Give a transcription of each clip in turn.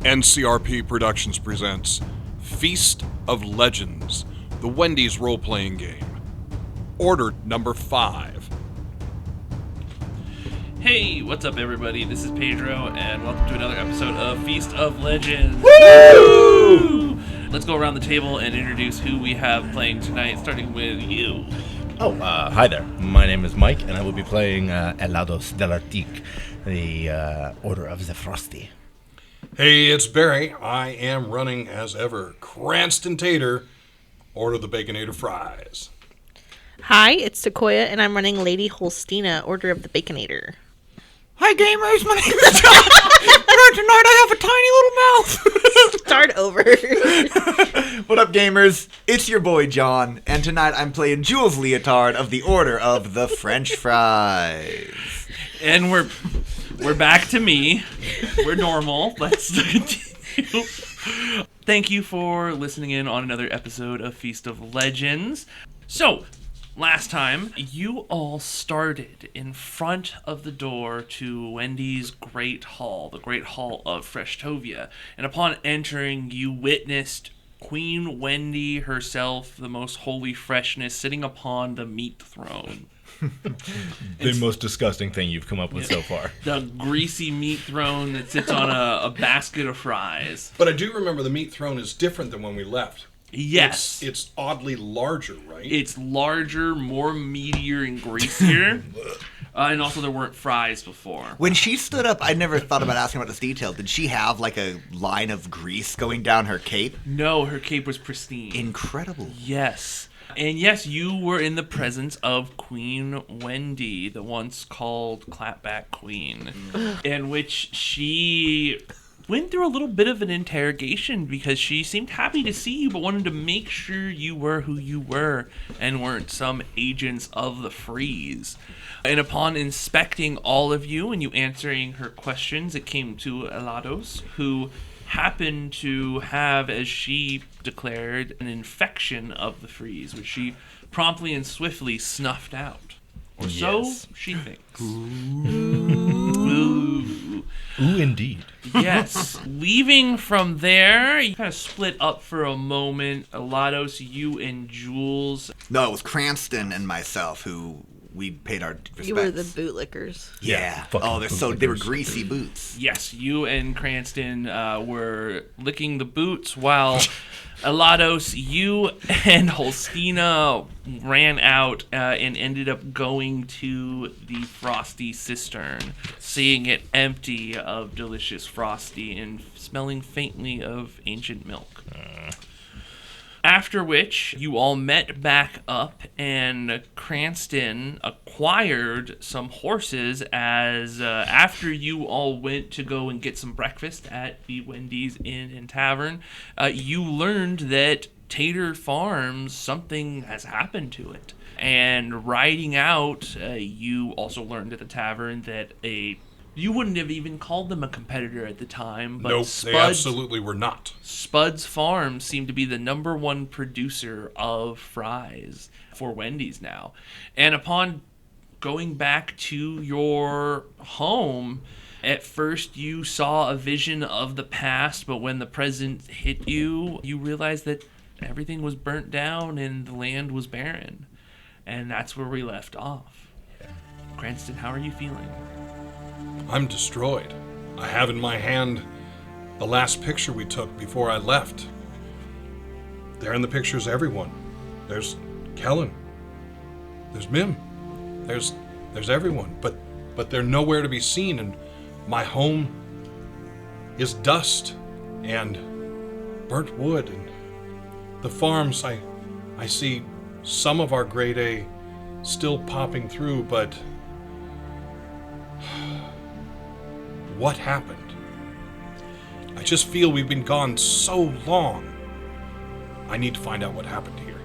NCRP Productions presents Feast of Legends, the Wendy's role-playing game. Order number 5. Hey, what's up everybody? This is Pedro, and welcome to another episode of Feast of Legends. Woo! Let's go around the table and introduce who we have playing tonight, starting with you. Hi there. My name is Mike, and I will be playing Elados de l'Arctique, the Order of the Frosty. Hey, it's Barry. I am running, as ever, Cranston Tater, Order of the Baconator Fries. Hi, it's Sequoia, and I'm running Lady Holsteena, Order of the Baconator. Hi gamers, my name is John, and tonight I have a tiny little mouth. Start over. What up gamers, it's your boy John, and tonight I'm playing Jules Leotard of the Order of the French Fries. And we're back to me. We're normal. Let's continue. Thank you for listening in on another episode of Feast of Legends. So, last time, you all started in front of the door to Wendy's Great Hall, the Great Hall of Freshtovia. And upon entering, you witnessed Queen Wendy herself, the most holy Freshness, sitting upon the meat throne. The most disgusting thing you've come up with so far. The greasy meat throne that sits on a basket of fries. But I do remember the meat throne is different than when we left. Yes. It's oddly larger, right? It's larger, more meatier, and greasier. And also there weren't fries before. When she stood up, I never thought about asking about this detail. Did she have like a line of grease going down her cape? No, her cape was pristine. Incredible. Yes. And yes, you were in the presence of Queen Wendy, the once called Clapback Queen, in which she went through a little bit of an interrogation because she seemed happy to see you but wanted to make sure you were who you were and weren't some agents of the Freeze. And upon inspecting all of you and you answering her questions, it came to Elados, who happened to have, as she declared, an infection of the Freeze, which she promptly and swiftly snuffed out. Or so she thinks. Ooh, indeed. Yes. Leaving from there, you kind of split up for a moment. Elados, you and Jules. No, it was Cranston and myself who we paid our respects. You were the bootlickers. Yeah. Oh, they were greasy boots. Yes, you and Cranston were licking the boots while Elados, you and Holsteena ran out and ended up going to the Frosty cistern, seeing it empty of delicious Frosty and smelling faintly of ancient milk. After which, you all met back up, and Cranston acquired some horses as after you all went to go and get some breakfast at the Wendy's Inn and Tavern, you learned that Tater Farms, something has happened to it. And riding out, you also learned at the tavern that you wouldn't have even called them a competitor at the time, but Nope, they absolutely were not. Spud's Farm seemed to be the number one producer of fries for Wendy's now. And upon going back to your home, at first you saw a vision of the past, but when the present hit you, you realized that everything was burnt down and the land was barren. And that's where we left off. Cranston, how are you feeling? I'm destroyed. I have in my hand the last picture we took before I left. There in the picture's everyone. There's Kellen. There's Mim. There's everyone. But they're nowhere to be seen, and my home is dust and burnt wood, and the farms, I see some of our grade A still popping through, but what happened? I just feel we've been gone so long. I need to find out what happened here.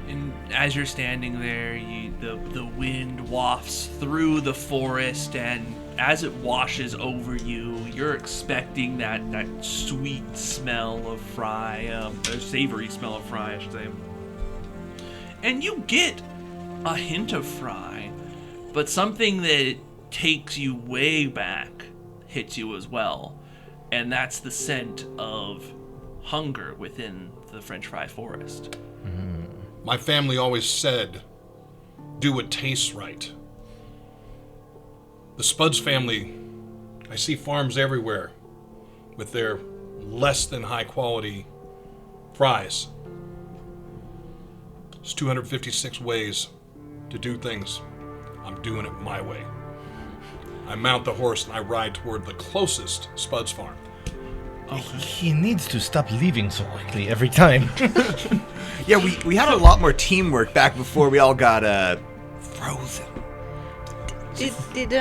And as you're standing there, the wind wafts through the forest, and as it washes over you, you're expecting that sweet smell of fry, or savory smell of fry, I should say. And you get a hint of fry, but something that takes you way back hits you as well. and that's the scent of hunger within the French fry forest. My family always said, do what tastes right. The Spuds family, I see farms everywhere with their less than high quality fries. There's 256 ways to do things. I'm doing it my way. I mount the horse and I ride toward the closest Spuds farm. He needs to stop leaving so quickly every time. Yeah, we had a lot more teamwork back before we all got frozen. Did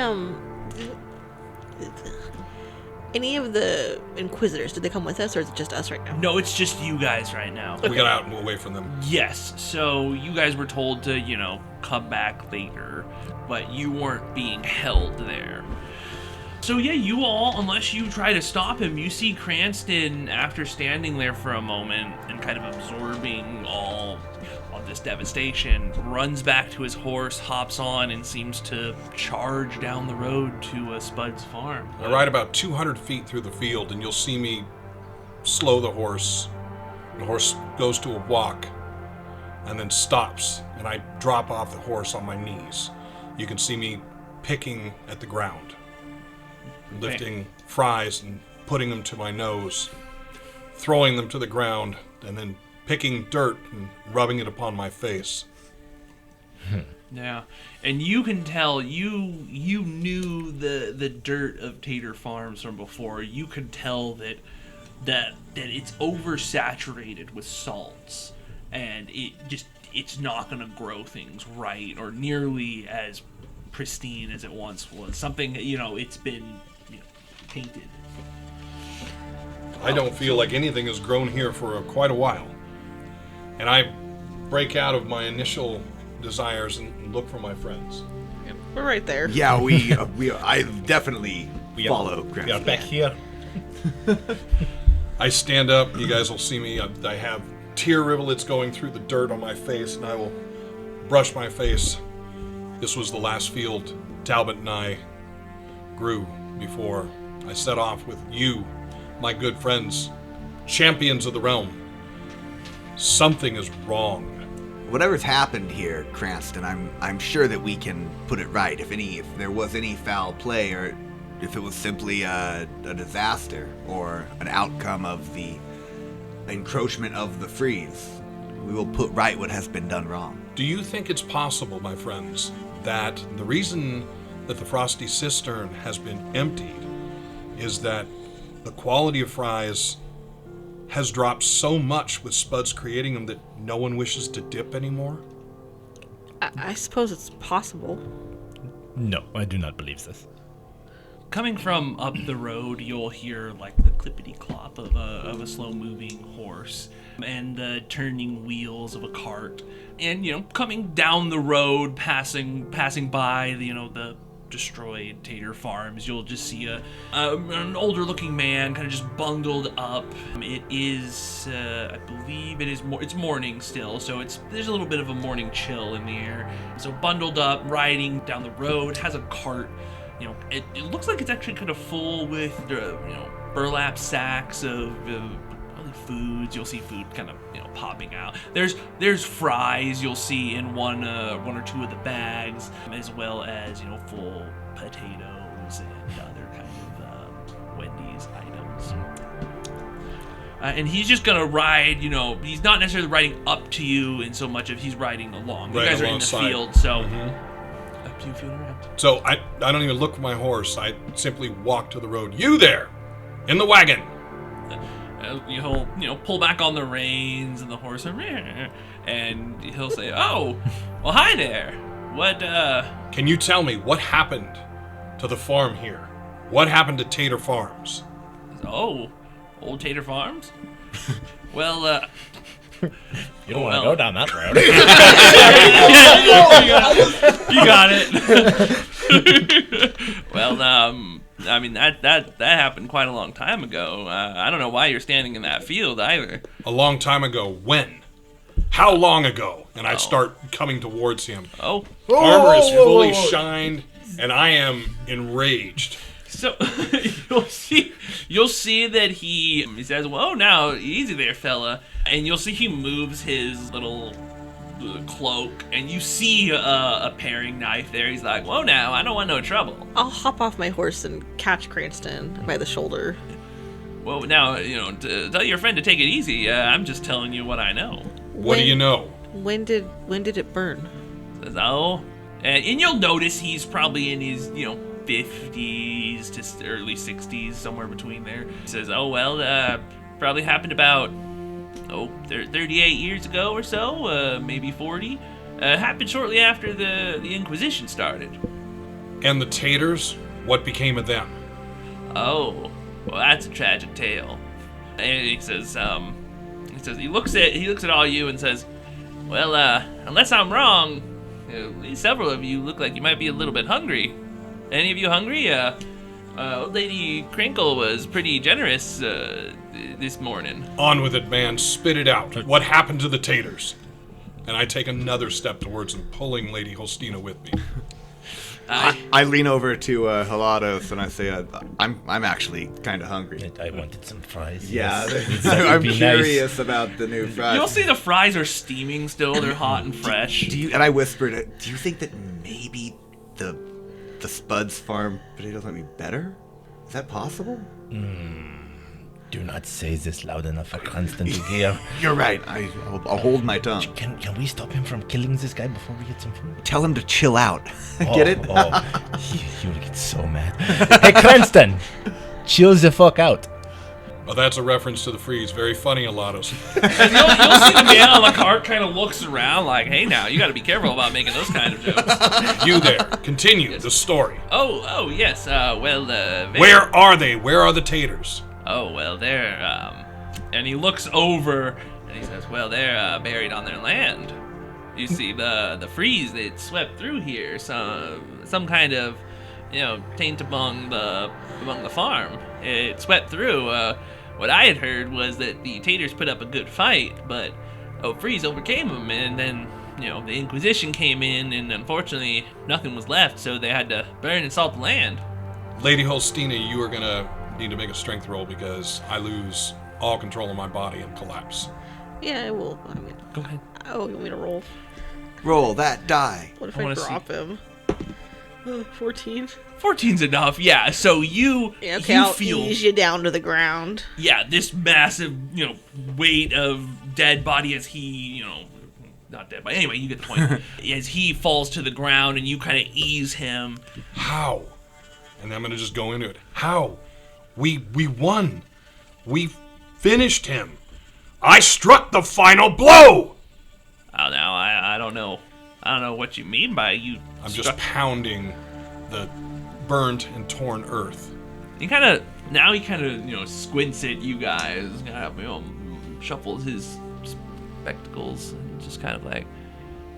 any of the Inquisitors, did they come with us, or is it just us right now? No, it's just you guys right now. We got out and away from them. Yes, so you guys were told to, come back later, but you weren't being held there. So yeah, you all, unless you try to stop him, you see Cranston, after standing there for a moment and kind of absorbing all of this devastation, runs back to his horse, hops on, and seems to charge down the road to Spud's farm. I ride about 200 feet through the field, and you'll see me slow the horse. The horse goes to a walk and then stops, and I drop off the horse on my knees. You can see me picking at the ground, lifting fries and putting them to my nose, throwing them to the ground, and then picking dirt and rubbing it upon my face. Yeah, and you can tell you knew the dirt of Tater Farms from before. You could tell that it's oversaturated with salts, and it's not going to grow things right or nearly as pristine as it once was. Something, it's been tainted. I don't feel like anything has grown here for quite a while. And I break out of my initial desires and look for my friends. We're right there. Yeah, I definitely follow We are Cranston. back here. I stand up, you guys will see me. I have tear rivulets going through the dirt on my face, and I will brush my face. This was the last field Talbot and I grew before I set off with you, my good friends, champions of the realm. Something is wrong. Whatever's happened here, Cranston, I'm sure that we can put it right. If there was any foul play, or if it was simply a disaster or an outcome of the encroachment of the freeze, we will put right what has been done wrong. Do you think it's possible, my friends, that the reason that the Frosty Cistern has been emptied is that the quality of fries has dropped so much with Spuds creating them that no one wishes to dip anymore? I suppose it's possible. No, I do not believe this. Coming from up the road, you'll hear like the clippity-clop of a slow-moving horse and the turning wheels of a cart. And, coming down the road, passing by, the destroyed Tater Farms, you'll just see an older-looking man kind of just bundled up. It is, I believe it's morning still, so there's a little bit of a morning chill in the air. So bundled up, riding down the road, has a cart. It looks like it's actually kind of full with, burlap sacks of probably foods. You'll see food kind of, popping out. There's fries you'll see in one or two of the bags, as well as, full potatoes and other kind of Wendy's items. And he's just gonna ride, he's not necessarily riding up to you in so much of he's riding along. Right You guys are in the alongside. field, so up to you feeling around. So I don't even look for my horse. I simply walk to the road. You there, in the wagon. He'll pull back on the reins, and the horse and he'll say, "Oh, well, hi there. What Can you tell me what happened to the farm here? What happened to Tater Farms? Oh, old Tater Farms? Well, You don't want to well. go down that road. you got it. Well, I mean that happened quite a long time ago. I don't know why you're standing in that field either. A long time ago. When? How long ago?" And I start coming towards him. Oh, Armor is fully shined, and I am enraged. So you'll see that he says, "Whoa, now easy there, fella," and you'll see he moves his little cloak, and you see a paring knife there. He's like, "Whoa, now I don't want no trouble." I'll hop off my horse and catch Cranston by the shoulder. Well, now tell your friend to take it easy. I'm just telling you what I know. What do you know? When did it burn? Says, "Oh," and you'll notice he's probably in his 50s to early 60s, somewhere between there. He says, "Oh well, probably happened about 38 years ago or so, maybe 40. Happened shortly after the Inquisition started." And the Taters? What became of them? "Oh, well, that's a tragic tale." And he says, he looks at all you and says, "Well, unless I'm wrong, at least several of you look like you might be a little bit hungry. Any of you hungry? Old Lady Crinkle was pretty generous this morning." On with it, man. Spit it out. What happened to the Taters? And I take another step towards him, pulling Lady Holsteena with me. I lean over to Elados and I say, I'm actually kind of hungry. I wanted some fries. Yeah, yes. That I'm would be curious about the new fries. You'll see the fries are steaming still. They're hot and fresh. And I whispered, do you think that maybe the Spuds farm potatoes might be better? Is that possible? Do not say this loud enough for Cranston to hear. You're right. I'll hold my tongue. Can we stop him from killing this guy before we get some food? Tell him to chill out. Get it? He will get so mad. Hey, Cranston! Chill the fuck out. Well, that's a reference to the freeze. Very funny, Elados. And you'll see the man on the cart kind of looks around like, "Hey, now, you got to be careful about making those kind of jokes." You there. Continue the story. Oh, yes. Where are they? Where are the Taters? Oh, well, they're, and he looks over and he says, "Well, they're buried on their land. You see, the freeze that swept through here, some kind of, taint among the farm. It swept through. What I had heard was that the Taters put up a good fight, but freeze overcame them, and then, the Inquisition came in, and unfortunately, nothing was left, so they had to burn and salt the land." Lady Holsteena, you are gonna need to make a strength roll because I lose all control of my body and collapse. Yeah, I will. Go ahead. Oh, you want me to roll? Roll that die. What if I I wanna drop him? 14. 14's enough, yeah. So you I'll feel ease you down to the ground. Yeah, this massive, weight of dead body as he, not dead, but anyway, you get the point. As he falls to the ground and you kind of ease him. How? And I'm gonna just go into it. How? We won. We finished him. I struck the final blow. Oh, now I don't know. I don't know what you mean by you. I'm just pounding the burnt and torn earth. He kind of squints at you guys, shuffles his spectacles, and just kind of like,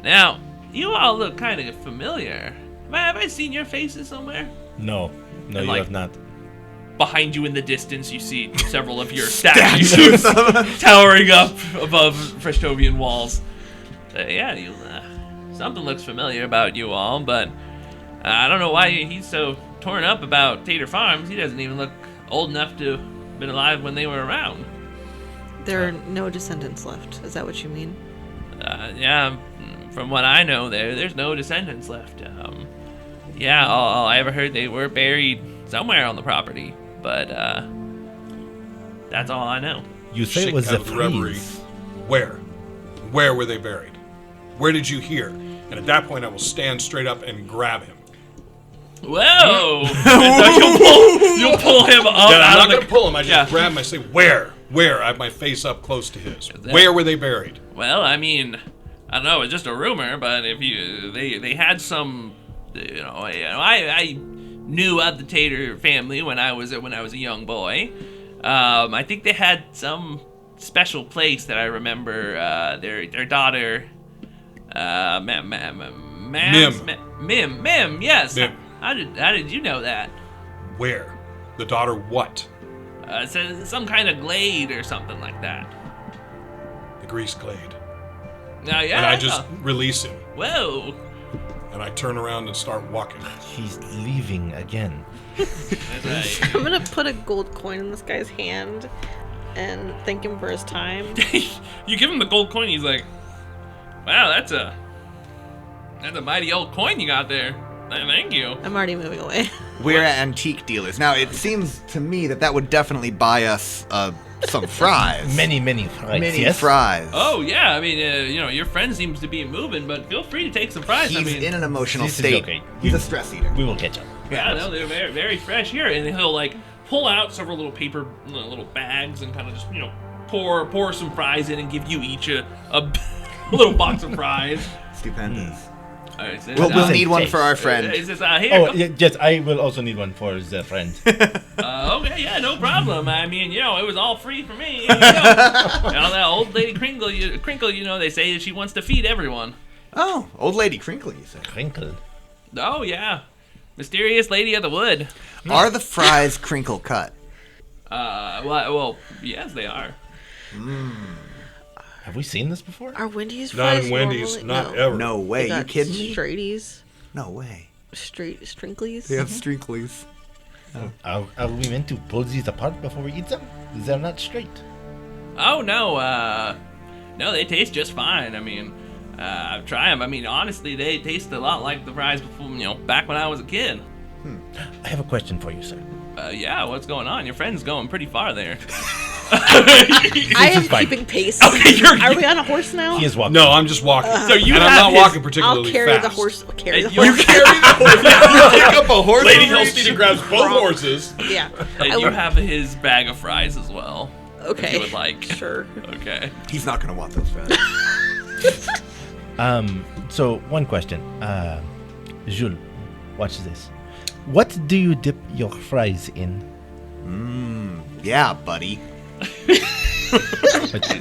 "Now, you all look kind of familiar. Have I seen your faces somewhere?" No, you have not. Behind you in the distance, you see several of your statues towering up above Freshtovian walls. Something looks familiar about you all, but I don't know why he's so torn up about Tater Farms. He doesn't even look old enough to have been alive when they were around. There are no descendants left. Is that what you mean? Yeah, from what I know, there's no descendants left. All I ever heard, they were buried somewhere on the property, but that's all I know. You say Shake it was out a of the reverie. freeze. Where were they buried? Where did you hear? And at that point, I will stand straight up and grab him. Whoa! You'll pull him up. Yeah, I'm out not of gonna pull him. I just Yeah. grab him. I say, "Where? Where?" I have my face up close to his. Where were they buried? Well, I mean, I don't know. It's just a rumor, but if they had some, I knew of the Tater family when I was a young boy. I think they had some special place that I remember. Their daughter, Mim. Yes. Mim. How did you know that? Where? The daughter what? So some kind of glade or something like that. The grease glade. Yeah. And I just release him. Whoa. and I turn around and start walking. He's leaving again. That's right. I'm gonna put a gold coin in this guy's hand and thank him for his time. You give him the gold coin, he's like, wow, that's a mighty old coin you got there. Thank you. I'm already moving away. We're antique dealers. Now, it seems to me that would definitely buy us some fries. Many fries. Many yes? fries. Oh, yeah, I mean, your friend seems to be moving, but feel free to take some fries. He's in an emotional this is state. okay. He's a stress eater. We will catch up. Yeah, no, they're very, very fresh here, and he'll, like, pull out several little paper, little bags and kind of just, pour some fries in and give you each a little box of fries. Stupendous. All right, so We'll need one for our friend. Is this here? Oh, yes, I will also need one for the friend. Okay, yeah, no problem. I mean, it was all free for me. That old lady Crinkle, they say she wants to feed everyone. Oh, old lady Crinkle, you say? Crinkle. Oh, yeah. Mysterious lady of the wood. Are the fries crinkle cut? Well, yes, they are. Have we seen this before? Are Wendy's Not fries in Wendy's, normally? not No. ever. No way, They you got kidding me? Straighties. No way. Strinklies. They have strinklies. Are we meant to pull these apart before we eat them? They're not straight. Oh, no, they taste just fine. I mean, I've tried them. I mean, honestly, they taste a lot like the fries before, back when I was a kid. I have a question for you, sir. Yeah, what's going on? Your friend's going pretty far there. I am fine. keeping pace. Okay, Are we on a horse now? He is walking. No, I'm just walking. So you and have I'm not his- walking I'll particularly carry fast. the horse. Carry the You horse. Carry the horse. You pick up a horse. Lady over Holsteena grabs both horses. Yeah. And I you will- have his bag of fries as well. Okay. If you would like. Sure. Okay. He's not gonna want those fries. So one question. Jules, watch this. What do you dip your fries in? Yeah, buddy. He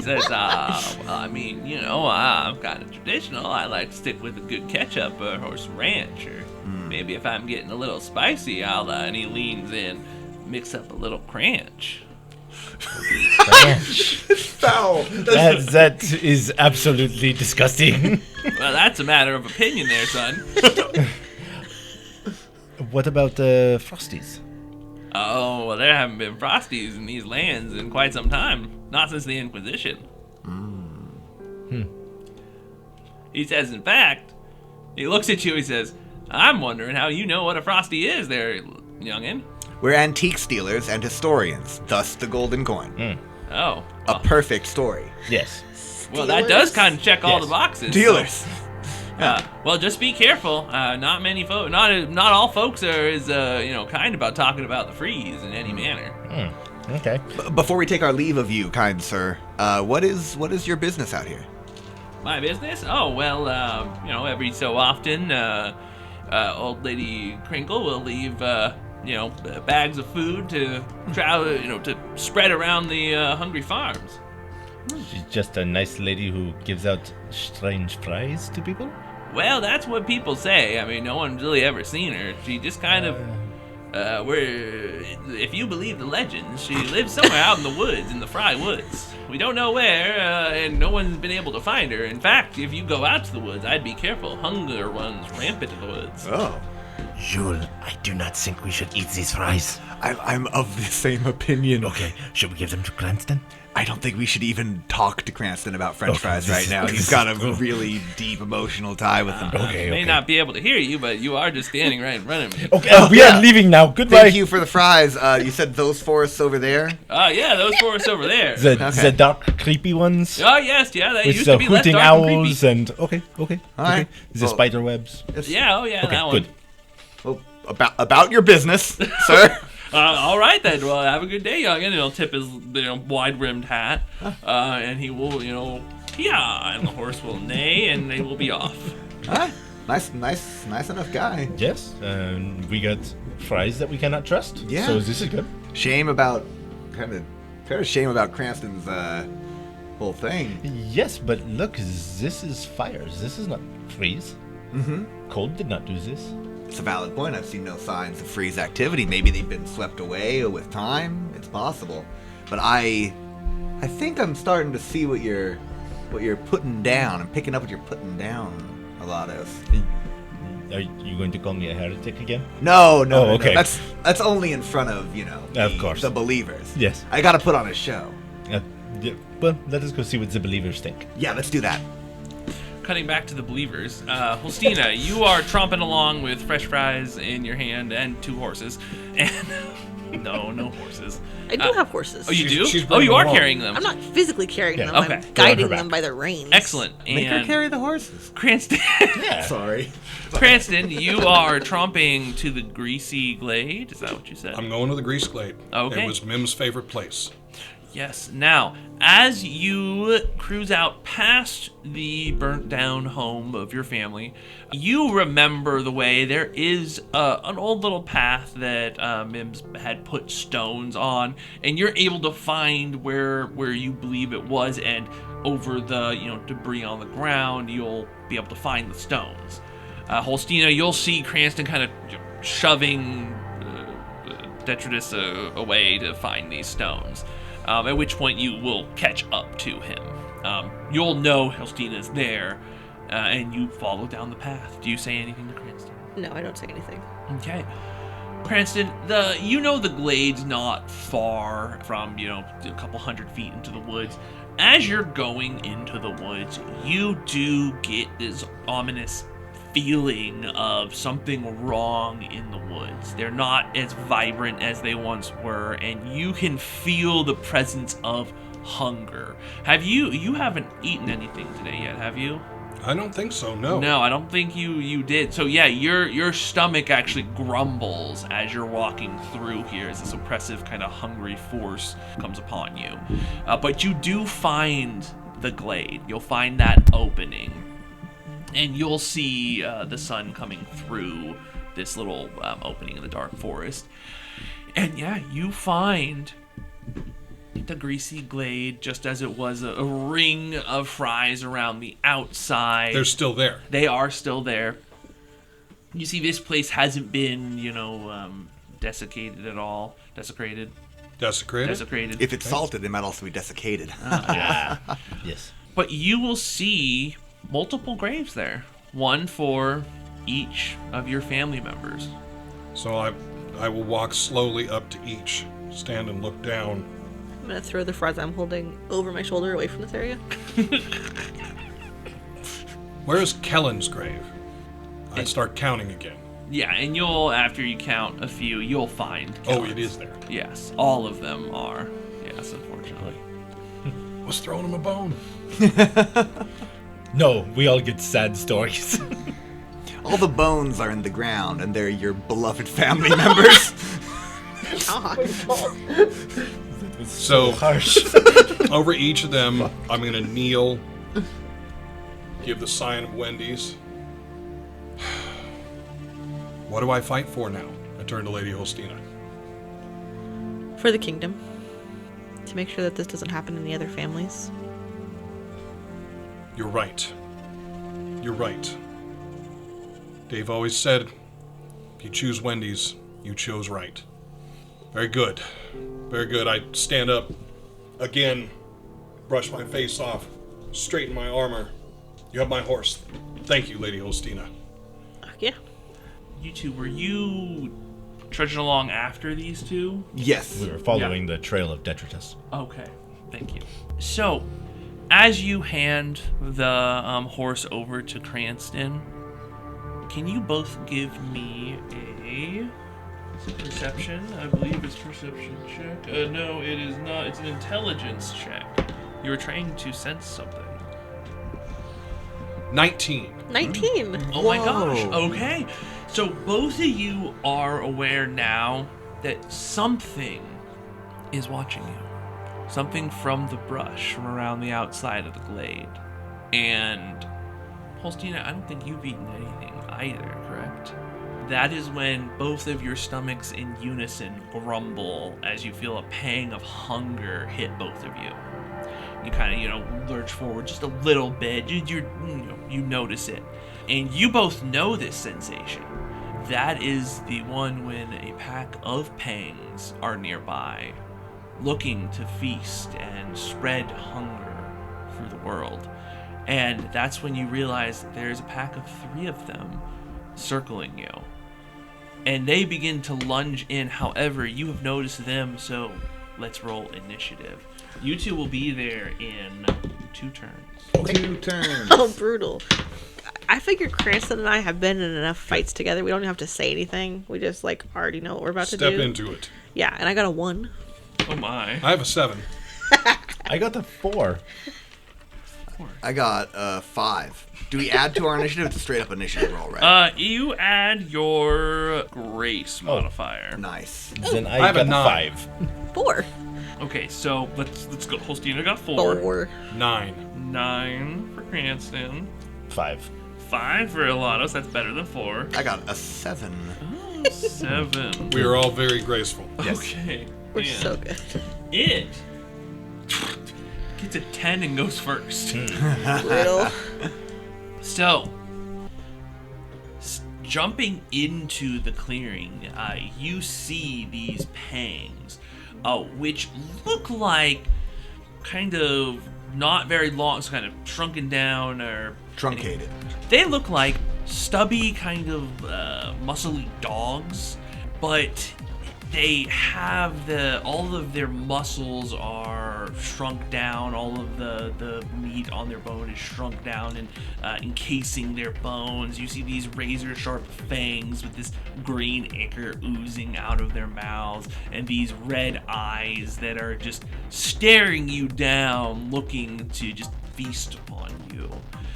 says, well, I mean, I'm kind of traditional. I like to stick with a good ketchup or some ranch, or maybe if I'm getting a little spicy, and he leans in, mix up a little crunch. Ranch. Foul. that is absolutely disgusting. Well, that's a matter of opinion there, son. What about Frosties? Oh, well, there haven't been Frosties in these lands in quite some time. Not since the Inquisition. He says, in fact, he looks at you, he says, I'm wondering how you know what a Frosty is there, youngin'. We're antique stealers and historians, thus the golden coin. Oh. A perfect story. Yes. Well, that does kind of check all Yes. the boxes. Dealers. Well, just be careful. Not many folks, not all folks are as kind about talking about the freeze in any manner. Okay. Before we take our leave of you, kind sir, what is your business out here? My business? Oh well, every so often, old lady Crinkle will leave, bags of food to travel, to spread around the hungry farms. She's just a nice lady who gives out strange fries to people? Well, that's what people say. I mean, no one's really ever seen her. She just kind of, if you believe the legends, she lives somewhere out in the woods, in the Fry Woods. We don't know where, and no one's been able to find her. In fact, if you go out to the woods, I'd be careful. Hunger runs rampant in the woods. Oh. Jules, I do not think we should eat these fries. I'm of the same opinion. Okay, should we give them to Cranston? I don't think we should even talk to Cranston about French Okay, fries this right is- now. He's got a really deep emotional tie with them. Okay, May not be able to hear you, but you are just standing right in front of me. Okay, we yeah. are leaving now. Goodbye. Thank you for the fries. You said those forests over there? Yeah, those forests over there. The dark, creepy ones. Oh, yes, yeah, they With used the to be less hooting dark and creepy. owls and... Okay. All right. The Well, spider webs. Yeah, Okay, that one. good. Well, about your business, sir. All right then. Well, have a good day, youngin. And he'll tip his wide-rimmed hat, and he will, yeah, and the horse will neigh, and they will be off. Huh? Nice enough guy. Yes, we got fries that we cannot trust. Yeah. So this is good. Shame about kind of shame about Cranston's whole thing. Yes, but look, this is fires. This is not freeze. Mm-hmm. Cold did not do this. It's a valid point. I've seen no signs of freeze activity. Maybe they've been swept away or with time. It's possible. But I think I'm starting to see what you're putting down. I'm picking up what you're putting down, Elados. Are you going to call me a heretic again? No, Oh, okay. no. That's only in front of, Of course. the believers. Yes. I gotta put on a show. Yeah, well, let us go see what the believers think. Yeah, let's do that. Cutting back to the believers, Holsteena, you are tromping along with fresh fries in your hand and 2 horses. And no horses. I do have horses. Oh, you do? she's Oh, bringing you are them along. carrying them. I'm not physically carrying Yeah. them. Okay. I'm They're on guiding her back. them by their reins. Excellent. Make her And carry the horses. Cranston, Sorry. Cranston, you are tromping to the greasy glade. Is that what you said? I'm going to the Grease Glade. Okay. It was Mim's favorite place. Yes. Now, as you cruise out past the burnt down home of your family, you remember the way. There is an old little path that Mims had put stones on, and you're able to find where you believe it was, and over the debris on the ground, you'll be able to find the stones. Holsteena, you'll see Cranston kind of shoving detritus away to find these stones. At which point you will catch up to him. You'll know Holsteena's there, and you follow down the path. Do you say anything to Cranston? No, I don't say anything. Okay. Cranston, the glade's not far from, a couple 100 feet into the woods. As you're going into the woods, you do get this ominous feeling of something wrong in the woods. They're not as vibrant as they once were, and you can feel the presence of hunger. You haven't eaten anything today yet, have you? I don't think so, no. No, I don't think you did. So yeah, your stomach actually grumbles as you're walking through here as this oppressive kind of hungry force comes upon you. But you do find the glade. You'll find that opening. And you'll see the sun coming through this little opening in the dark forest. And yeah, you find the greasy glade just as it was, a ring of fries around the outside. They're still there. They are still there. You see, this place hasn't been, desiccated at all. Desecrated. If it's salted, it might also be desiccated. Yes. But you will see multiple graves there, one for each of your family members. So I will walk slowly up to each, stand and look down. I'm gonna throw the fries I'm holding over my shoulder away from this area. Where is Kellen's grave? I start counting again. Yeah, and after you count a few, you'll find Oh, Kellen's. it is there. Yes, all of them are. Yes, unfortunately. I was throwing him a bone. No, we all get sad stories. All the bones are in the ground, and they're your beloved family members. So harsh. over each of them, I'm going to kneel, give the sign of Wendy's. What do I fight for now? I turn to Lady Holsteena. For the kingdom. To make sure that this doesn't happen in the other families. You're right. You're right. Dave always said, if you choose Wendy's, you chose right. Very good. Very good. I stand up again, brush my face off, straighten my armor. You have my horse. Thank you, Lady Holsteena. Yeah. You two, were you trudging along after these two? Yes. We were following the trail of detritus. Okay, thank you. So, as you hand the horse over to Cranston, can you both give me a perception? I believe it's perception check. No, it is not. It's an intelligence check. You were trying to sense something. 19. 19. Oh my gosh. Okay. So both of you are aware now that something is watching you. Something from the brush from around the outside of the glade. And Holsteena, I don't think you've eaten anything either, correct? That is when both of your stomachs in unison grumble as you feel a pang of hunger hit both of you. You kind of, lurch forward just a little bit. You notice it. And you both know this sensation. That is the one when a pack of pangs are nearby, looking to feast and spread hunger through the world. And that's when you realize that there's a pack of 3 of them circling you. And they begin to lunge in. However, you have noticed them, so let's roll initiative. You two will be there in 2 turns. 2 turns. Oh, brutal. I figure Cranston and I have been in enough fights together. We don't have to say anything. We just, like, already know what we're about to do. Step into it. Yeah, and I got a 1. Oh my. I have a 7. I got the 4. I got 5. Do we add to our initiative? It's a straight up initiative roll, right? You add your grace modifier. Nice. Then I have got a 9. 5. 4. Okay, so let's go. Holsteena got 4. 4. 9. 9 for Cranston. 5. 5 for Elados. That's better than 4. I got a 7. 7. We are all very graceful. Okay. We're and so good. It gets a 10 and goes first. Brutal. So, jumping into the clearing, you see these pangs, which look like kind of not very long, so kind of shrunken down or Truncated. They look like stubby, kind of muscly dogs, but they have all of their muscles are shrunk down. All of the meat on their bone is shrunk down and encasing their bones. You see these razor sharp fangs with this green ichor oozing out of their mouths, and these red eyes that are just staring you down, looking to just feast upon you.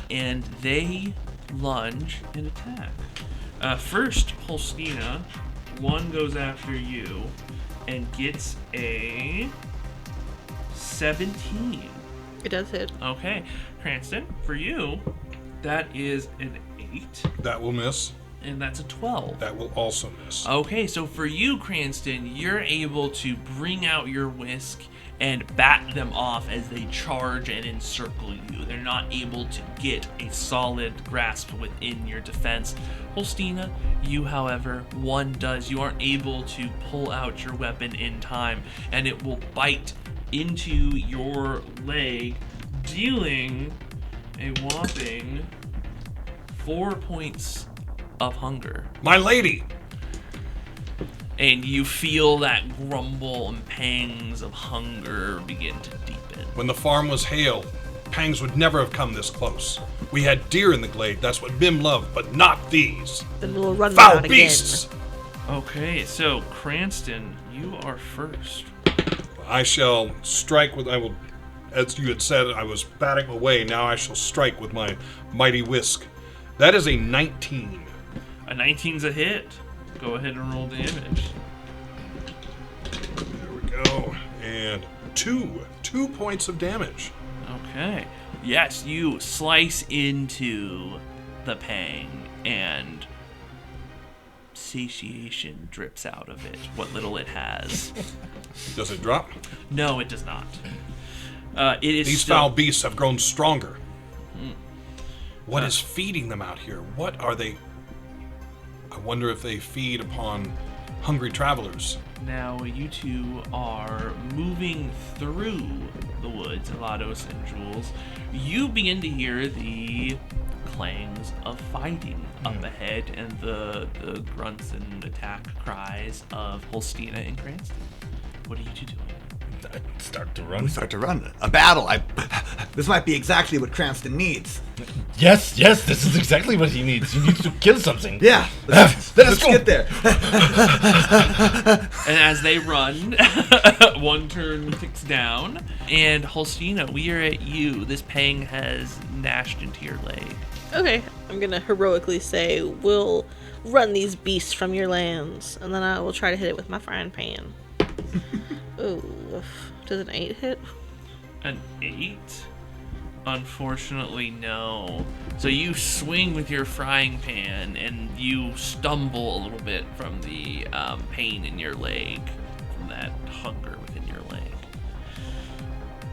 And they lunge and attack. First, Holsteena. 1 goes after you and gets a 17. It does hit. Okay, Cranston, for you, that is an 8, That will miss. and that's a 12. That will also miss. Okay, so for you, Cranston, you're able to bring out your whisk and bat them off as they charge and encircle you. They're not able to get a solid grasp within your defense. Holsteena, you, however, one does. You aren't able to pull out your weapon in time, and it will bite into your leg, dealing a whopping 4 points of hunger. My lady! And you feel that grumble and pangs of hunger begin to deepen. When the farm was hale, pangs would never have come this close. We had deer in the glade, that's what Bim loved, but not these. Then we'll run them Foul out beasts! Okay, so Cranston, you are first. I shall strike with, as you had said, I was batting away, now I shall strike with my mighty whisk. That is a 19. A 19's a hit. Go ahead and roll damage. There we go. And 2 points of damage. Okay. Yes, you slice into the pang, and satiation drips out of it, what little it has. Does it drop? No, it does not. It is These still... foul beasts have grown stronger. What is feeding them out here? What are they? I wonder if they feed upon hungry travelers. Now, you two are moving through the woods, Elados and Jules. You begin to hear the clangs of fighting up ahead and the grunts and attack cries of Holsteena and Cranston. What are you two doing? I start to run. We start to run. A battle. This might be exactly what Cranston needs. Yes, this is exactly what he needs. He needs to kill something. Yeah. Let's go. Get there. And as they run, one turn ticks down. And Holsteena, we are at you. This pang has gnashed into your leg. Okay, I'm gonna heroically say, we'll run these beasts from your lands, and then I will try to hit it with my frying pan. Ooh, does an 8 hit? An 8? Unfortunately, no. So you swing with your frying pan, and you stumble a little bit from the pain in your leg, from that hunger within your leg.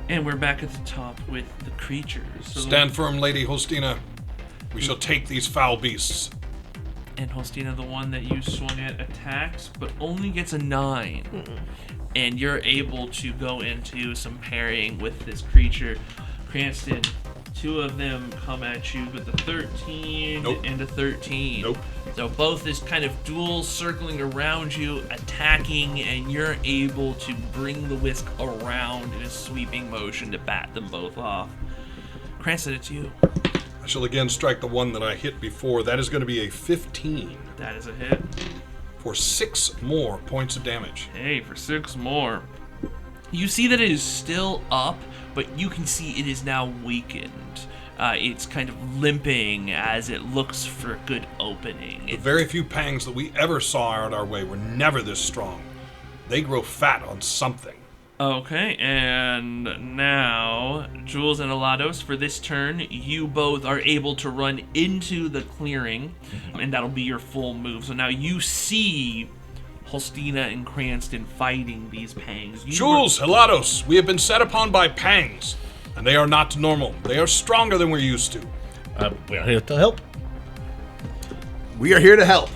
And we're back at the top with the creatures. So Stand firm, Lady Holsteena. We shall take these foul beasts. And Holsteena, the one that you swung at, attacks, but only gets a 9. And you're able to go into some parrying with this creature. Cranston, Two of them come at you with a 13 Nope. and a 13. Nope. So both is kind of dual circling around you, attacking, and you're able to bring the whisk around in a sweeping motion to bat them both off. Cranston, it's you. I shall again strike the one that I hit before. That is going to be a 15 That is a hit. for 6 more points of damage. Hey, for 6 more. You see that it is still up, but you can see it is now weakened. It's kind of limping as it looks for a good opening. The very few pangs that we ever saw out our way were never this strong. They grow fat on something. Okay, and now, Jules and Elados, for this turn, you both are able to run into the clearing, and that'll be your full move. So now you see Holsteena and Cranston fighting these pangs. Jules, Elados, we have been set upon by pangs, and they are not normal. They are stronger than we're used to. We're here to help. We are here to help.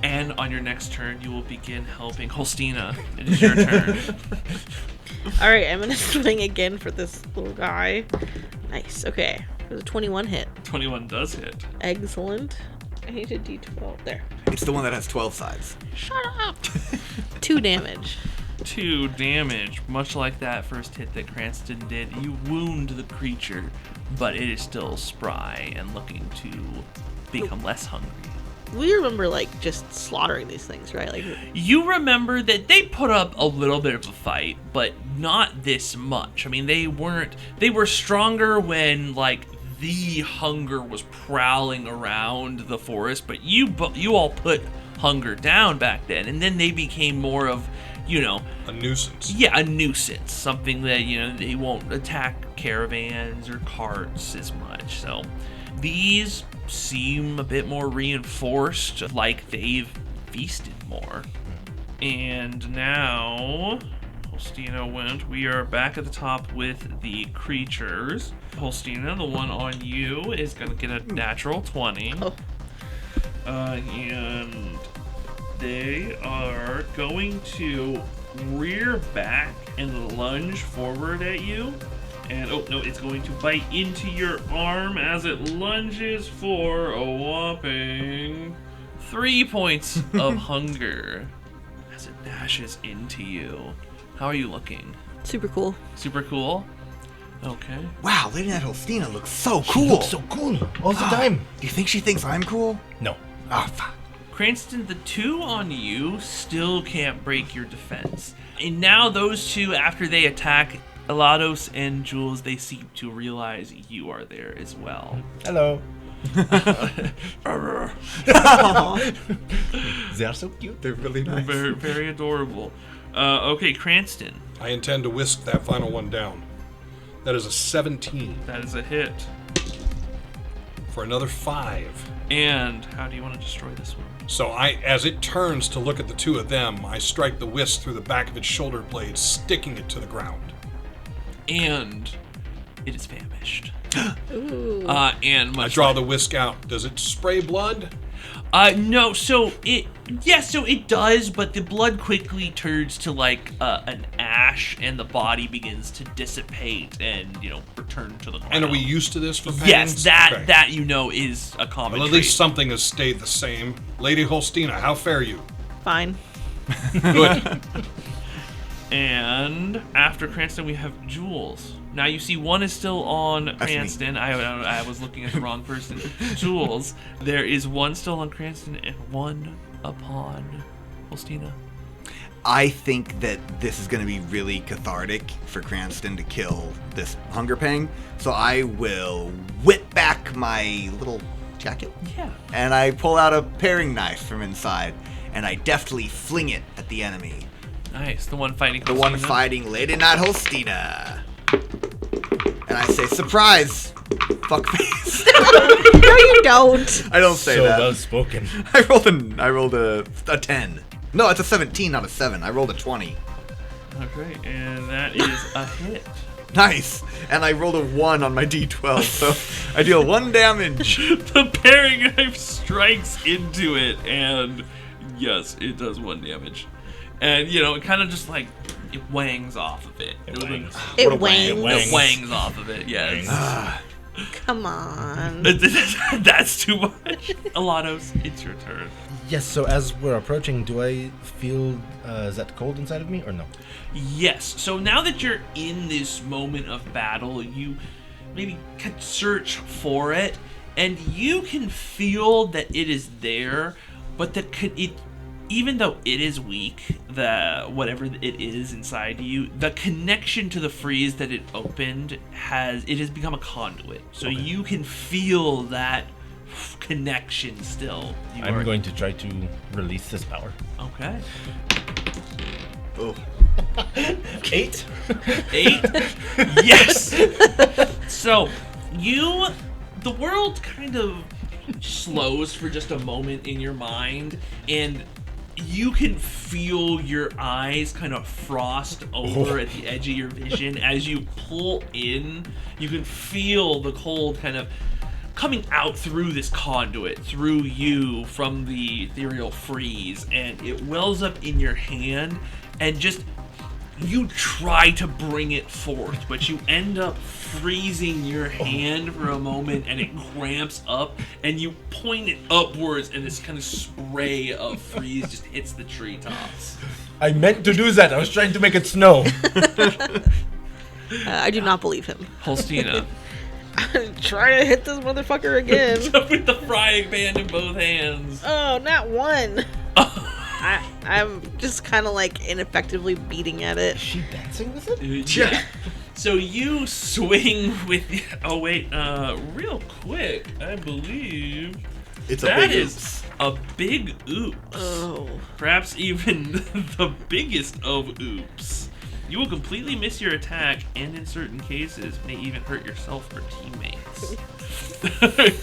And on your next turn, you will begin helping Holsteena. It is your turn. Alright, I'm gonna swing again for this little guy. Nice, okay. There's a 21 hit. 21 does hit. Excellent. I need a d12. There. It's the one that has 12 sides. Shut up! 2 damage. 2 damage. Much like that first hit that Cranston did, you wound the creature, but it is still spry and looking to become less hungry. We remember, like, just slaughtering these things, right? Like, You remember that they put up a little bit of a fight, but not this much. I mean, they were stronger when, like, the hunger was prowling around the forest, but you all put hunger down back then, and then they became more of, A nuisance. yeah, a nuisance, something that, they won't attack caravans or carts as much. So these seem a bit more reinforced, like they've feasted more. And now Holsteena went. We are back at the top with the creatures. Holsteena, the one on you, is going to get a natural 20. Oh. And they are going to rear back and lunge forward at you. And, oh, no, it's going to bite into your arm as it lunges for a whopping 3 points of hunger as it dashes into you. How are you looking? super cool. Super cool? Okay. Wow, Lady Night Holsteena looks so She cool. looks so cool all the time. Do you think she thinks I'm cool? No. Oh, fuck. Cranston, the 2 on you still can't break your defense. And now those 2, after they attack Elados and Jules, they seem to realize you are there as well. Hello. They are so cute. They're really nice. Very, very adorable. Okay, Cranston. I intend to whisk that final one down. That is a 17 That is a hit. for another 5. And how do you want to destroy this one? So as it turns to look at the 2 of them, I strike the whisk through the back of its shoulder blade, sticking it to the ground. And it is famished. Ooh. And I much draw the whisk out. Does it spray blood? No, so it does, but the blood quickly turns to like an ash, and the body begins to dissipate and return to the ground. And are we used to this for pangs? Yes, that Okay. that is a common Well, at trait. least something has stayed the same. Lady Holsteena, how fare you? Fine. Good. And after Cranston, we have Jules. Now you see one is still on me. Cranston. I was looking at the wrong person. Jules. There is one still on Cranston and one upon Holsteena. I think that this is going to be really cathartic for Cranston to kill this hunger pang. So I will whip back my little jacket. Yeah. And I pull out a paring knife from inside. And I deftly fling it at the enemy. Nice. The one fighting The one Holsteena. fighting Lady Night Holsteena. And I say, surprise, fuckface. No, you don't. I don't say so that. well spoken. I rolled a 10. No, it's a 17, not a 7. I rolled a 20. Okay, and that is a hit. Nice. And I rolled a 1 on my d12, so I deal 1 damage. The paring knife strikes into it, and yes, it does 1 damage. And it kind of just like It wangs off of it. It wangs. It What a wangs. wang. It wangs off of it, yes. Come on. That's too much. Elados, it's your turn. Yes, so as we're approaching, do I feel, is that cold inside of me or no? Yes. So now that you're in this moment of battle, you maybe can search for it, and you can feel that it is there, but that even though it is weak, whatever it is inside you, the connection to the freeze that it opened has become a conduit. So you can feel that connection still. I'm going to try to release this power. Okay. Oh. 8? 8? Yes! So, the world kind of slows for just a moment in your mind, and you can feel your eyes kind of frost over at the edge of your vision. As you pull in, you can feel the cold kind of coming out through this conduit, through you from the ethereal freeze, and it wells up in your hand, and just you try to bring it forth, but you end up freezing your hand for a moment, and it cramps up, and you point it upwards, and this kind of spray of freeze just hits the treetops. I meant to do that. I was trying to make it snow. I do not believe him. Holsteena. Try to hit this motherfucker again. With the frying pan in both hands. Oh, not one. I'm just kind of like ineffectively beating at it. Is she dancing with it? Yeah. So you swing with. Oh wait, real quick, I believe It's that a big is a big oops. Oh. Perhaps even the biggest of oops. You will completely miss your attack, and in certain cases, may even hurt yourself or teammates.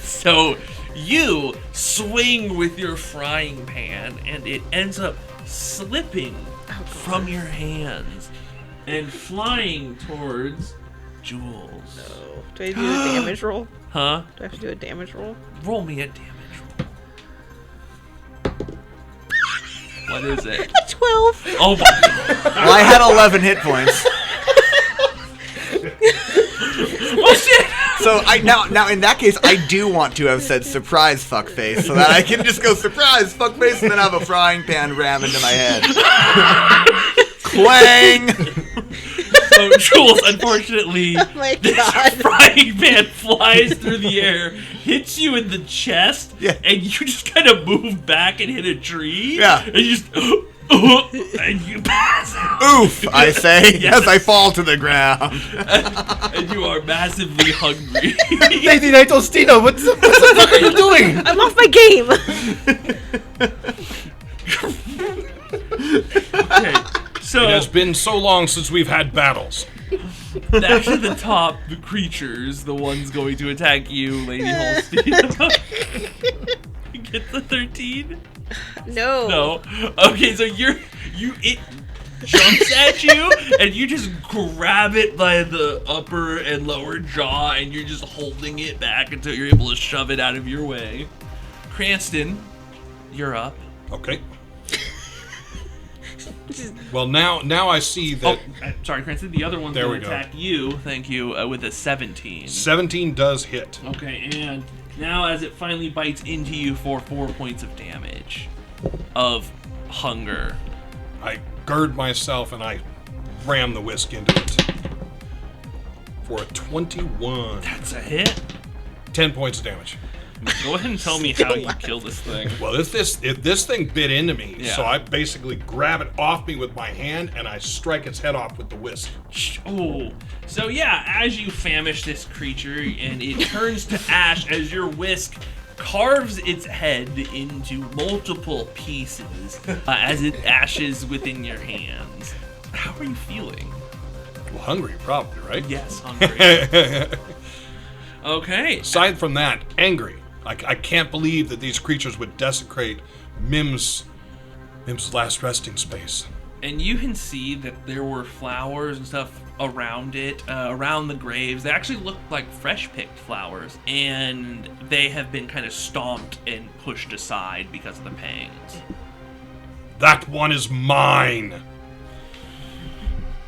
So you swing with your frying pan, and it ends up slipping from your hands and flying towards Jules. No. Do I do a damage roll? Huh? Do I have to do a damage roll? Roll me a damage roll. What is it? 12. Oh my god. Well, I had 11 hit points. Oh shit! So now in that case, I do want to have said surprise fuckface, so that I can just go surprise fuckface and then have a frying pan ram into my head. Clang! So Jules, unfortunately, Oh my this god. frying pan flies through the air, hits you in the chest, Yeah. and you just kind of move back and hit a tree. Yeah. And you just and you pass out. Oof, I say, Yes. as I fall to the ground. And you are massively hungry. Lady Night Holsteena, what the fuck are you doing? I'm off my game. Okay. So It has been so long since we've had battles. back to the top, the creatures, the ones going to attack you, Lady Holsteena. Get the 13? No. No. Okay, so it jumps at you, and you just grab it by the upper and lower jaw, and you're just holding it back until you're able to shove it out of your way. Cranston, you're up. Okay. Well, now I see that Sorry, Cranston. The other one's There going we to go. attack you. Thank you. With a 17. 17 does hit. Okay, and now as it finally bites into you for 4 points of damage of hunger. I gird myself and I ram the whisk into it. For a 21. That's a hit. 10 points of damage. Go ahead and tell me how you kill this thing. Well, if this thing bit into me, Yeah. so I basically grab it off me with my hand and I strike its head off with the whisk. Oh, so yeah, as you famish this creature and it turns to ash as your whisk carves its head into multiple pieces as it ashes within your hands. How are you feeling? Well, hungry, probably, right? Yes, hungry. Okay. Aside from that, angry. I can't believe that these creatures would desecrate Mim's last resting space. And you can see that there were flowers and stuff around it, around the graves. They actually look like fresh-picked flowers, and they have been kind of stomped and pushed aside because of the pangs. That one is mine.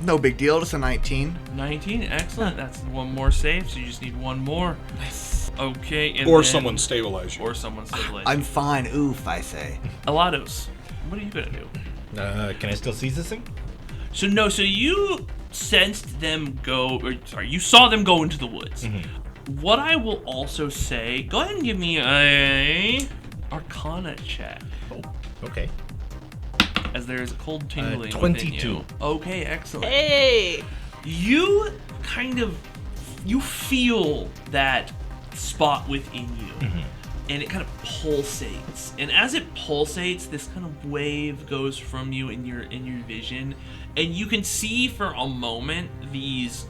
No big deal. Just a 19. 19, excellent. That's one more save, so you just need one more. Nice. Okay, and Or then- someone stabilize you. Or someone stabilize. I'm fine. Oof, I say. Elados, what are you gonna do? Can I still seize this thing? So you sensed them go, you saw them go into the woods. What I will also say, go ahead and give me a Arcana check, Oh, okay. as there is a cold tingling 22. within you. Okay, excellent. Hey! You you feel that spot within you, and it kind of pulsates. And as it pulsates, this kind of wave goes from you in your vision, and you can see for a moment these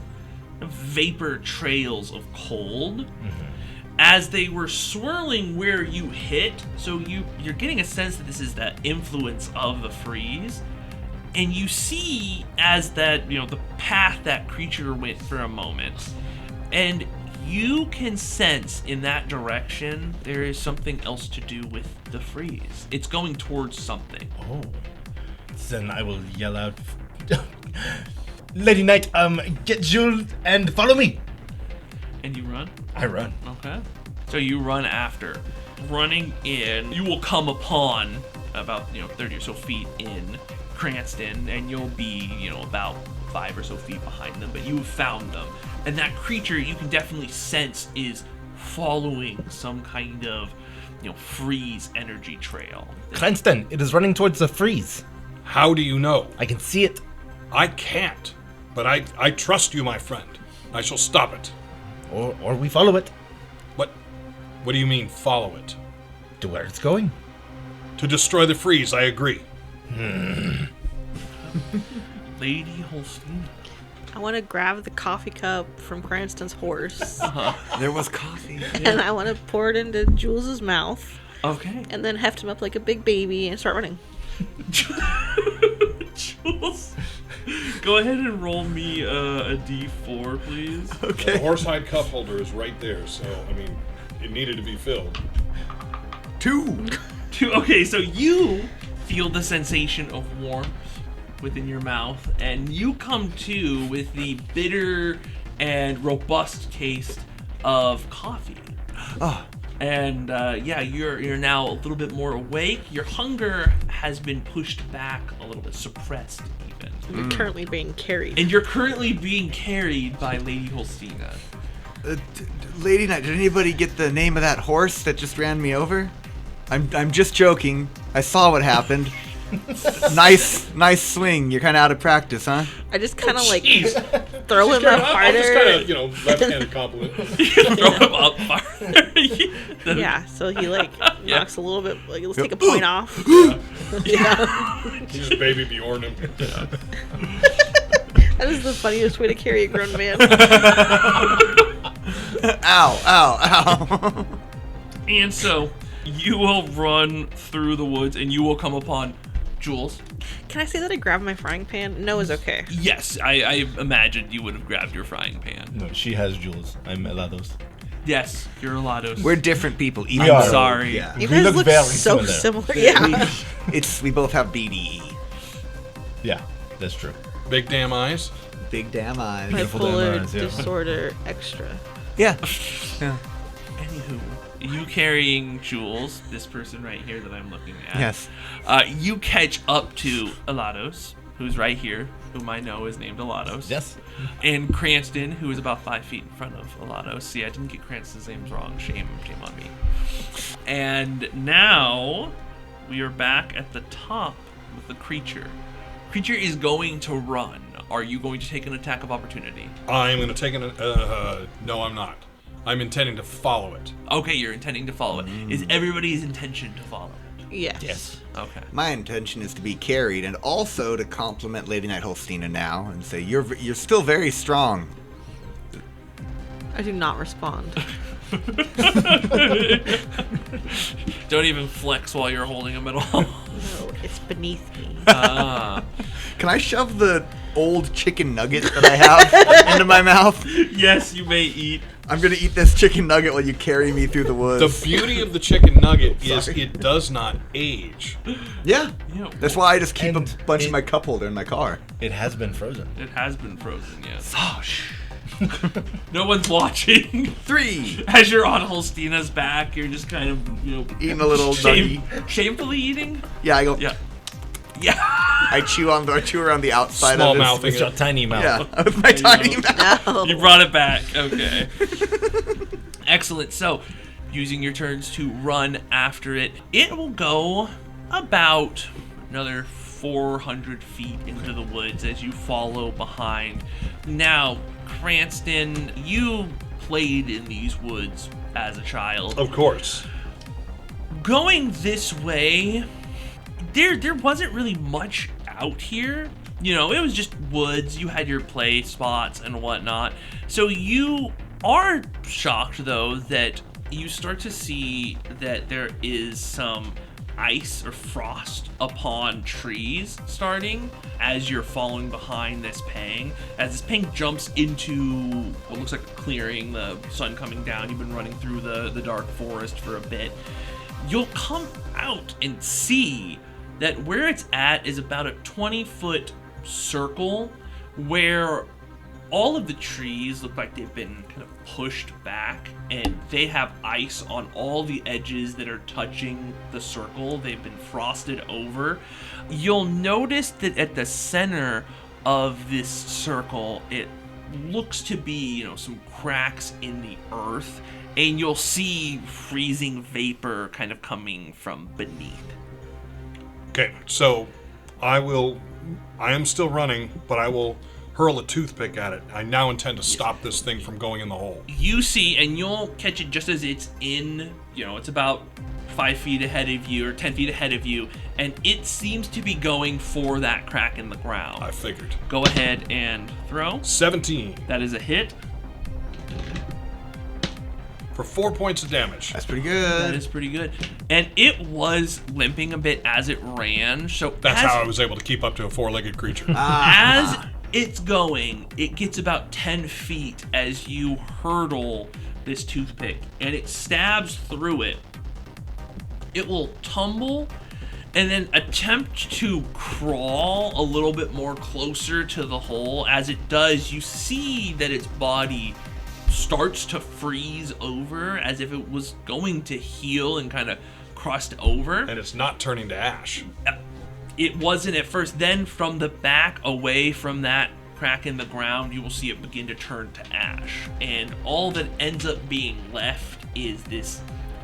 vapor trails of cold as they were swirling where you hit. So you're getting a sense that this is the influence of the freeze. And you see as that, the path that creature went for a moment. And you can sense in that direction there is something else to do with the freeze. It's going towards something. Oh. Then I will yell out, Lady Knight, get Jules and follow me. And you run? I run. Okay. So you run after. Running in, you will come upon about 30 or so feet in Cranston, and you'll be about 5 or so feet behind them, but you have found them. And that creature, you can definitely sense, is following some kind of freeze energy trail. Cranston, it is running towards the freeze. How do you know? I can see it. I can't. But I trust you, my friend. I shall stop it. Or we follow it What do you mean, follow it? to where it's going. To destroy the freeze, I agree. Lady Holsteena. I want to grab the coffee cup from Cranston's horse, There was coffee. and I want to pour it into Jules's mouth, Okay. and then heft him up like a big baby and start running. Jules, go ahead and roll me a d4, please. The horsehide cup holder is right there, so, it needed to be filled. 2. Okay, so you feel the sensation of warmth within your mouth, and you come to with the bitter and robust taste of coffee. Oh. And you're now a little bit more awake. Your hunger has been pushed back a little bit, suppressed even. You're currently being carried. And you're currently being carried by Lady Holsteena. Lady Knight, did anybody get the name of that horse that just ran me over? I'm just joking. I saw what happened. Nice swing. You're kind of out of practice, huh? I just kind of jeez. throw him up I'll just harder. kind of, left-handed compliment. Throw him up farther. Yeah, so he knocks a little bit. Let's take a point off. Yeah, You just baby Bjorn him. that is the funniest way to carry a grown man. Ow. And so you will run through the woods, and you will come upon Jules. Can I say that I grabbed my frying pan? No is okay. Yes, I imagined you would have grabbed your frying pan. No, she has Jules. I'm Elados. Yes, you're Elados. We're different people. Even We are. though- sorry. Yeah. You We guys look look very so similar. similar. Yeah. We both have BDE. Yeah, that's true. Big damn eyes. Big damn eyes. Beautiful Bipolar damn eyes, yeah. disorder extra. Yeah. Anywho, you carrying Jules, this person right here that I'm looking at. Yes. You catch up to Elados, who's right here, whom I know is named Elados. Yes. And Cranston, who is about 5 feet in front of Elados. See, I didn't get Cranston's names wrong. Shame on me. And now we are back at the top with the creature. Creature is going to run. Are you going to take an attack of opportunity? I'm going to take no, I'm not. I'm intending to follow it. Okay, you're intending to follow it. Is everybody's intention to follow it? Yes. Yes. Okay. My intention is to be carried and also to compliment Lady Knight Holsteena now and say you're still very strong. I do not respond. Don't even flex while you're holding him at all. No, it's beneath me. Can I shove the old chicken nugget that I have into my mouth? Yes, you may eat I'm gonna eat this chicken nugget while you carry me through the woods. The beauty of the chicken nugget is it does not age. Yeah. Yeah. That's why I just keep a And bunch in my cup holder in my car. It has been frozen. It has been frozen, yes. Oh, No one's watching. 3. As you're on Holsteena's back, you're just kind of, Eating a little nugget. shamefully eating? Yeah, I go. Yeah. Yeah. I chew around the outside Small of this. mouthing With your tiny mouth. Yeah, with my tiny mouth. No. You brought it back. Okay. Excellent. So, using your turns to run after it, it will go about another 400 feet into the woods as you follow behind. Now, Cranston, you played in these woods as a child. Of course. Going this way, there wasn't really much out here. It was just woods. You had your play spots and whatnot. So you are shocked, though, that you start to see that there is some ice or frost upon trees starting as you're following behind this pang. As this pang jumps into what looks like a clearing, the sun coming down, you've been running through the dark forest for a bit. You'll come out and see that where it's at is about a 20-foot circle where all of the trees look like they've been kind of pushed back, and they have ice on all the edges that are touching the circle. They've been frosted over. You'll notice that at the center of this circle, it looks to be, some cracks in the earth, and you'll see freezing vapor kind of coming from beneath. Okay, so I am still running, but I will hurl a toothpick at it. I now intend to stop this thing from going in the hole. You see, and you'll catch it just as it's in, it's about 5 feet ahead of you or 10 feet ahead of you, and it seems to be going for that crack in the ground. I figured. Go ahead and throw. 17 That is a hit. for 4 points of damage. That's pretty That good. is pretty good. And it was limping a bit as it ran, so That's as, how I was able to keep up to a four-legged creature. as it's going, it gets about 10 feet as you hurdle this toothpick, and it stabs through it. It will tumble and then attempt to crawl a little bit more closer to the hole. As it does, you see that its body starts to freeze over as if it was going to heal and kind of crust over. And it's not turning to ash. It wasn't at first. Then from the back, away from that crack in the ground, you will see it begin to turn to ash. And all that ends up being left is this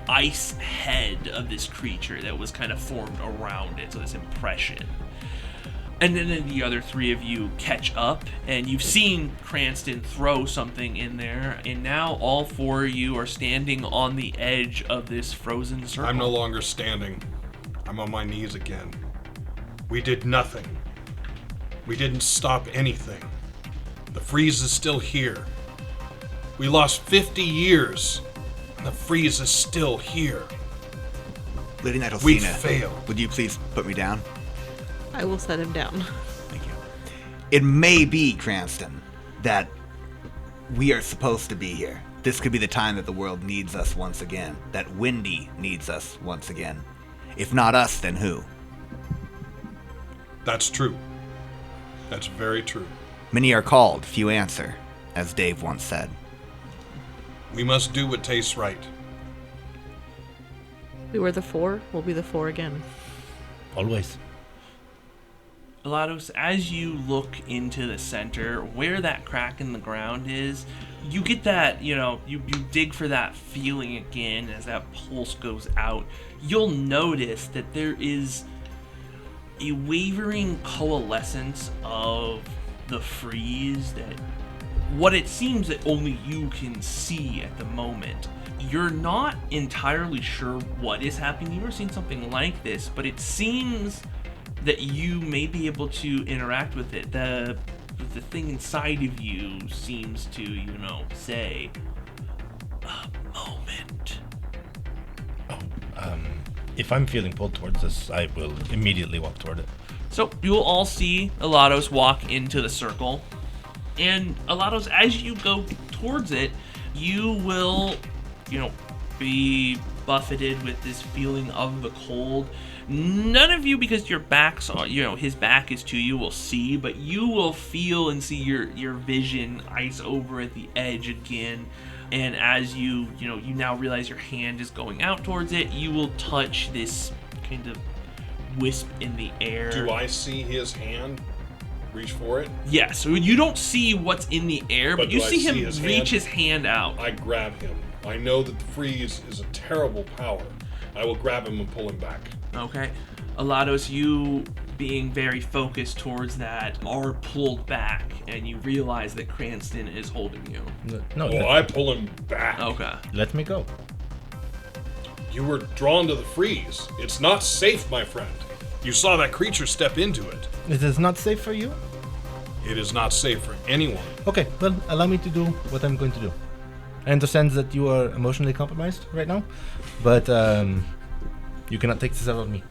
ice head of this creature that was kind of formed around it, so this impression. And then the other three of you catch up, and you've seen Cranston throw something in there, and now all four of you are standing on the edge of this frozen circle. I'm no longer standing. I'm on my knees again. We did nothing. We didn't stop anything. The freeze is still here. We lost 50 years, and the freeze is still here. Lady Knight We Holsteena, failed. would you please put me down? I will set him down. Thank you. It may be, Cranston, that we are supposed to be here. This could be the time that the world needs us once again. That Wendy needs us once again. If not us, then who? That's true. That's very true. Many are called, few answer, as Dave once said. We must do what tastes right. We were the four. We'll be the four again. Always. Elados, as you look into the center, where that crack in the ground is, you get that, you dig for that feeling again as that pulse goes out. You'll notice that there is a wavering coalescence of the freeze, that what it seems that only you can see at the moment. You're not entirely sure what is happening. You've never seen something like this, but it seems that you may be able to interact with it. The thing inside of you seems to, say, a moment. If I'm feeling pulled towards this, I will immediately walk toward it. So you'll all see Elados walk into the circle. And Elados, as you go towards it, you will, be buffeted with this feeling of the cold. None of you, because your backs are, his back is to you, will see, but you will feel and see your vision ice over at the edge again. And as you now realize your hand is going out towards it, you will touch this kind of wisp in the air. Do I see his hand reach for it? Yeah, so you don't see what's in the air, but you see him reach his hand out. I grab him. I know that the freeze is a terrible power. I will grab him and pull him back. Okay. Elados, you being very focused towards that are pulled back, and you realize that Cranston is holding you. No, I pull him back. Okay. let me go. You were drawn to the freeze. It's not safe, my friend. You saw that creature step into it. It is not safe for you? It is not safe for anyone. Okay, well, allow me to do what I'm going to do. I understand that you are emotionally compromised right now, but you cannot take this out on me.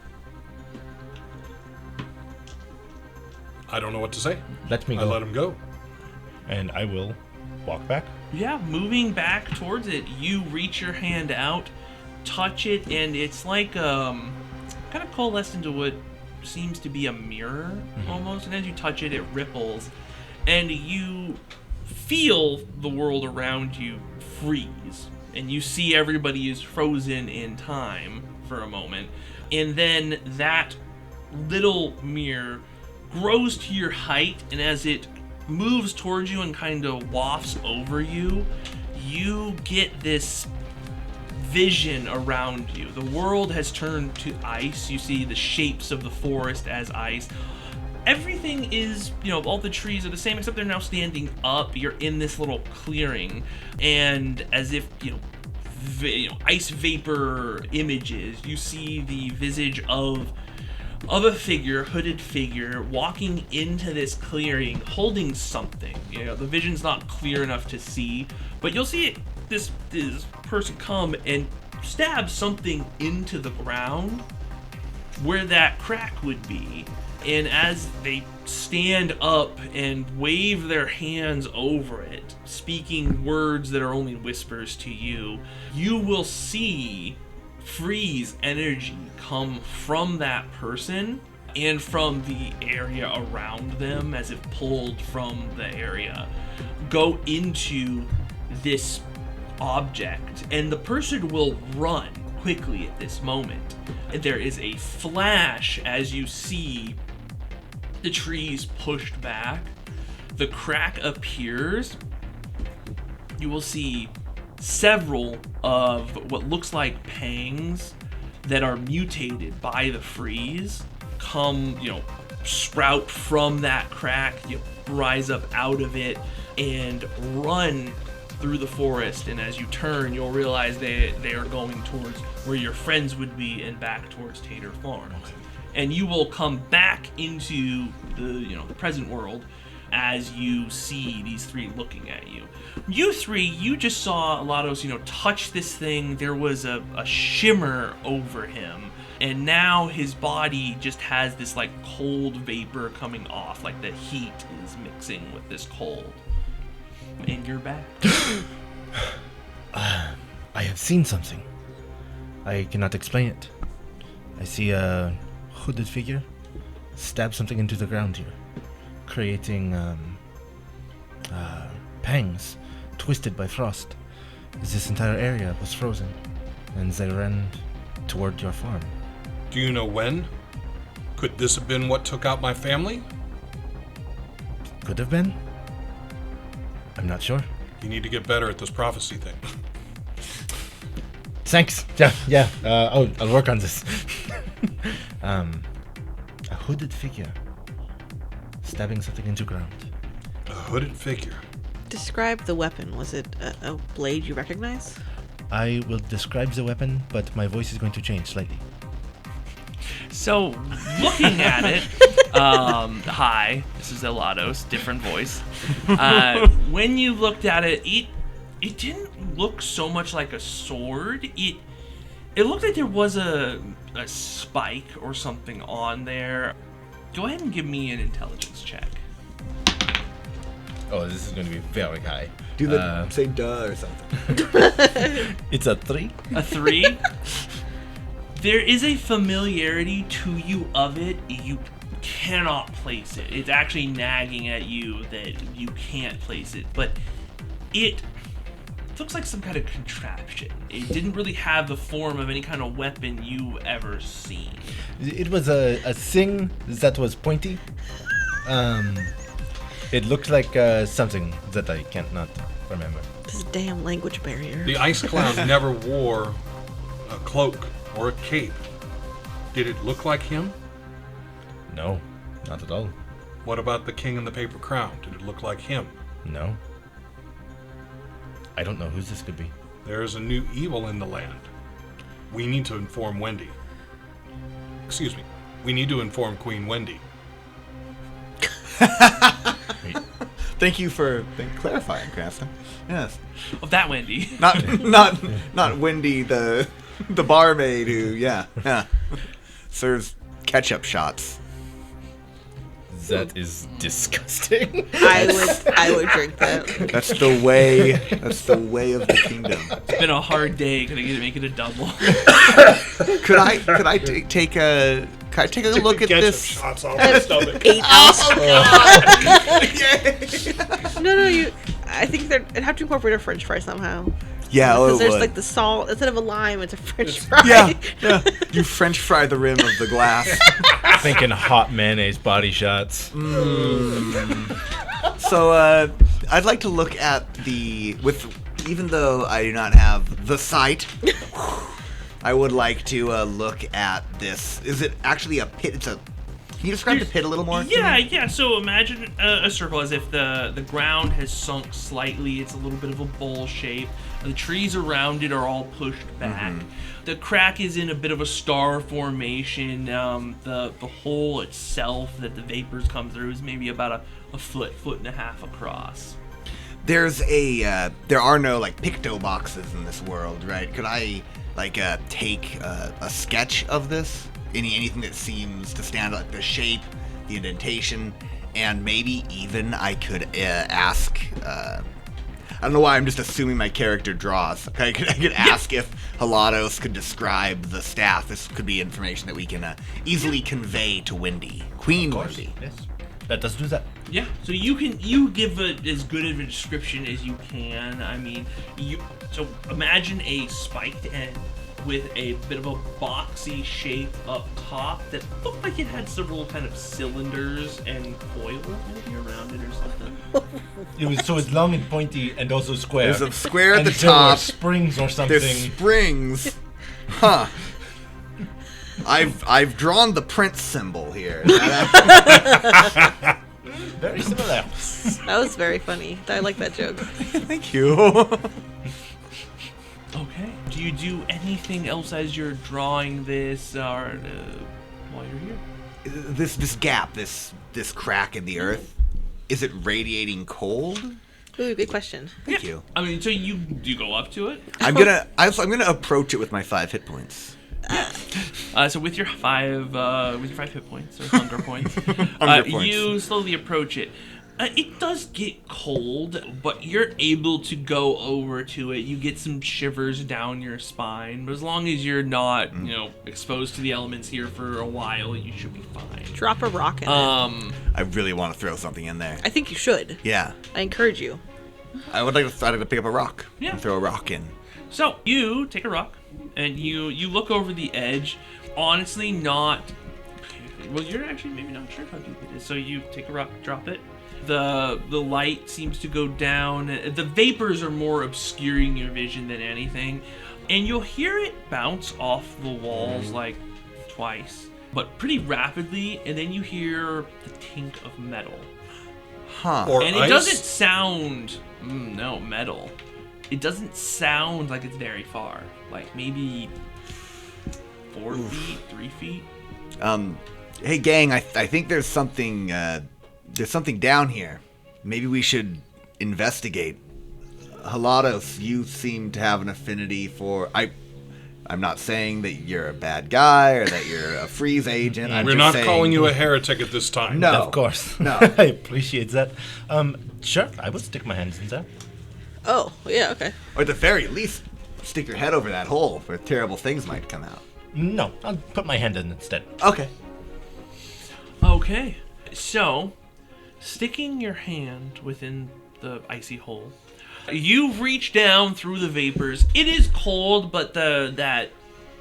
I don't know what to say. Let me go. I let him go. And I will walk back. Yeah, moving back towards it, you reach your hand out, touch it, and it's like kind of coalesced into what seems to be a mirror almost. And as you touch it, it ripples, and you feel the world around you freeze, and you see everybody is frozen in time for a moment, and then that little mirror grows to your height, and as it moves towards you and kind of wafts over you, you get this vision around you. The world has turned to ice. You see the shapes of the forest as ice. Everything is, all the trees are the same, except they're now standing up. You're in this little clearing, and as if, ice vapor images, you see the visage of a figure, hooded figure, walking into this clearing, holding something. The vision's not clear enough to see, but you'll see this person come and stab something into the ground where that crack would be. And as they stand up and wave their hands over it, speaking words that are only whispers to you, you will see freeze energy come from that person and from the area around them, as if pulled from the area, go into this object, and the person will run quickly at this moment. And there is a flash as you see the trees pushed back, the crack appears. You will see several of what looks like pangs that are mutated by the freeze come, sprout from that crack, rise up out of it and run through the forest. And as you turn, you'll realize they are going towards where your friends would be and back towards Tater Farm. Okay. And you will come back into the present world as you see these three looking at you. You three, you just saw Elados, touch this thing. There was a shimmer over him, and now his body just has this like cold vapor coming off, like the heat is mixing with this cold. And you're back. I have seen something. I cannot explain it. I see a hooded figure stab something into the ground here, creating pangs twisted by frost. This entire area was frozen, and they ran toward your farm. Do you know when? Could this have been what took out my family? Could have been. I'm not sure. You need to get better at this prophecy thing. Thanks. Yeah. I'll work on this. A hooded figure stabbing something into ground. A hooded figure. Describe the weapon. Was it a blade you recognize? I will describe the weapon, but my voice is going to change slightly. So, looking at it, hi, this is Elados, different voice. When you looked at it, it didn't look so much like a sword. It looked like there was a spike or something on there. Go ahead and give me an intelligence check. Oh, this is going to be very high. Do say duh or something. It's a 3. A 3? There is a familiarity to you of it. You cannot place it. It's actually nagging at you that you can't place it. But it looks like some kind of contraption. It didn't really have the form of any kind of weapon you've ever seen. It was a thing that was pointy. It looked like something that I can't not remember. This damn language barrier. The ice clown never wore a cloak or a cape. Did it look like him? No, not at all. What about the king in the paper crown? Did it look like him? No. I don't know who this could be. There is a new evil in the land. We need to inform Wendy. Excuse me. We need to inform Queen Wendy. Thank you for clarifying, Cranston. Yes. Of that Wendy. Not Wendy, the barmaid who serves ketchup shots. That is disgusting. I would drink that. That's the way. That's the way of the kingdom. It's been a hard day. Can I make it a double? Could I take a look at Ketchup this? shots off my stomach. 8 ounce. Yeah. No, I think it'd have to incorporate a French fry somehow. Yeah, Because it there's would. like the salt instead of a lime, it's a French fry. Yeah. You French fry the rim of the glass. Thinking hot mayonnaise body shots. So I'd like to look at even though I do not have the sight, I would like to look at this. Is it actually a pit? Can you describe the pit a little more? Yeah. So imagine a circle as if the ground has sunk slightly. It's a little bit of a bowl shape. The trees around it are all pushed back. Mm-hmm. The crack is in a bit of a star formation. The hole itself that the vapors come through is maybe about a foot and a half across. There are no like picto boxes in this world, right? Could I take a sketch of this? Anything that seems to stand out, like the shape, the indentation, and maybe even I could ask. I don't know why I'm just assuming my character draws. Okay, I could ask if Elados could describe the staff. This could be information that we can easily convey to Wendy, Queen Wendy. Yes. Let us do that. Yeah. So you give it as good of a description as you can. I mean, so imagine a spiked end with a bit of a boxy shape up top that looked like it had several kind of cylinders and coils maybe around it or something. So it's long and pointy and also square. There's a square at the there were top. springs or something. There's springs. Huh. I've drawn the Prince symbol here. Very similar. That was very funny. I like that joke. Thank you. Okay. Do you do anything else as you're drawing this or while you're here? This gap, this crack in the earth, is it radiating cold? Ooh, good question. Thank you. I mean, so you go up to it? I'm gonna approach it with my 5 hit points. So with your 5 hit points or hunger points, Hunger points. you slowly approach it. It does get cold, but you're able to go over to it. You get some shivers down your spine, but as long as you're not, exposed to the elements here for a while, you should be fine. Drop a rock in it. I really want to throw something in there. I think you should. Yeah. I encourage you. I would like to try to pick up a rock Yeah. and throw a rock in. So you take a rock and you look over the edge. Honestly, not. Well, you're actually maybe not sure how deep it is. So you take a rock, drop it. The light seems to go down. The vapors are more obscuring your vision than anything, and you'll hear it bounce off the walls like twice, but pretty rapidly. And then you hear the tink of metal. Huh. Or And ice? it doesn't sound, metal. It doesn't sound like it's very far. Like maybe 4 feet, 3 feet. Hey gang, I think there's something down here. Maybe we should investigate. Elados, you seem to have an affinity for. I I'm not saying that you're a bad guy or that you're a freeze agent. I'm We're just not saying, calling you a heretic at this time. No. Of course. No. I appreciate that. Sure, I will stick my hands in there. Oh, yeah, okay. Or at the very least, stick your head over that hole where terrible things might come out. No, I'll put my hand in instead. Okay. Okay, so sticking your hand within the icy hole, you reach down through the vapors. It is cold, but that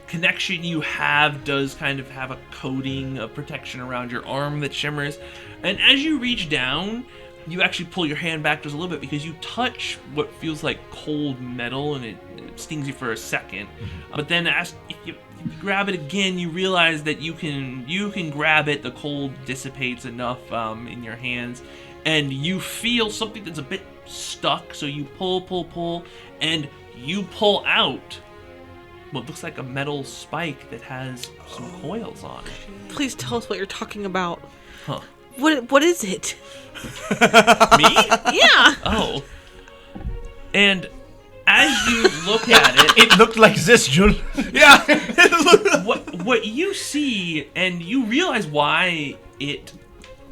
connection you have does kind of have a coating of protection around your arm that shimmers. And as you reach down, you actually pull your hand back just a little bit because you touch what feels like cold metal, and it stings you for a second. But then if you grab it again, you realize that you can grab it. The cold dissipates enough in your hands, and you feel something that's a bit stuck. So you pull, and you pull out what looks like a metal spike that has some coils on it. Please tell us what you're talking about. Huh? What is it? Me? Yeah. Oh. And as you look at it, It looked like this, Jules. Yeah. what you see, and you realize why it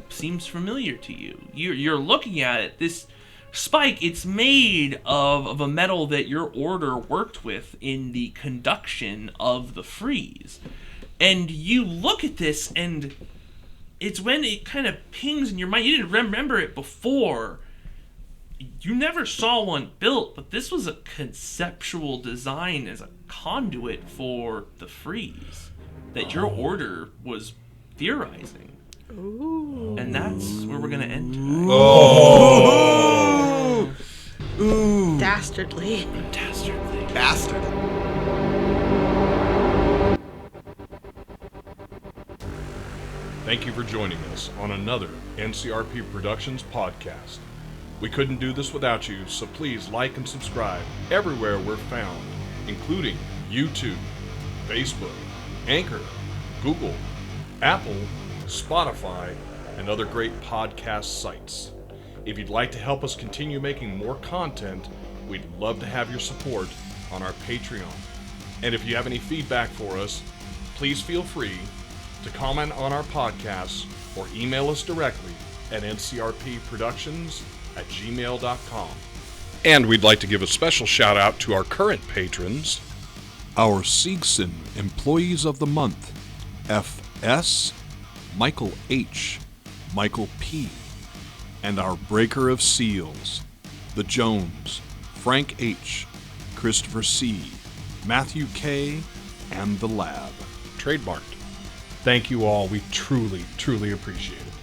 seems familiar to you. You're looking at it. This spike, it's made of a metal that your order worked with in the conduction of the freeze. And you look at this, and it's when it kind of pings in your mind. You didn't remember it before. You never saw one built, but this was a conceptual design as a conduit for the freeze that your order was theorizing. Ooh. And that's where we're going to end tonight. Oh. Ooh. Dastardly. Dastardly. Bastard. Thank you for joining us on another NCRP Productions podcast. We couldn't do this without you, so please like and subscribe everywhere we're found, including YouTube, Facebook, Anchor, Google, Apple, Spotify, and other great podcast sites. If you'd like to help us continue making more content, we'd love to have your support on our Patreon. And if you have any feedback for us, please feel free to comment on our podcasts or email us directly at ncrpproductions@gmail.com. And we'd like to give a special shout out to our current patrons, our Seegson Employees of the Month, FS, Michael H, Michael P, and our Breaker of Seals, the Jones, Frank H, Christopher C, Matthew K, and the Lab. Trademarked. Thank you all. We truly, truly appreciate it.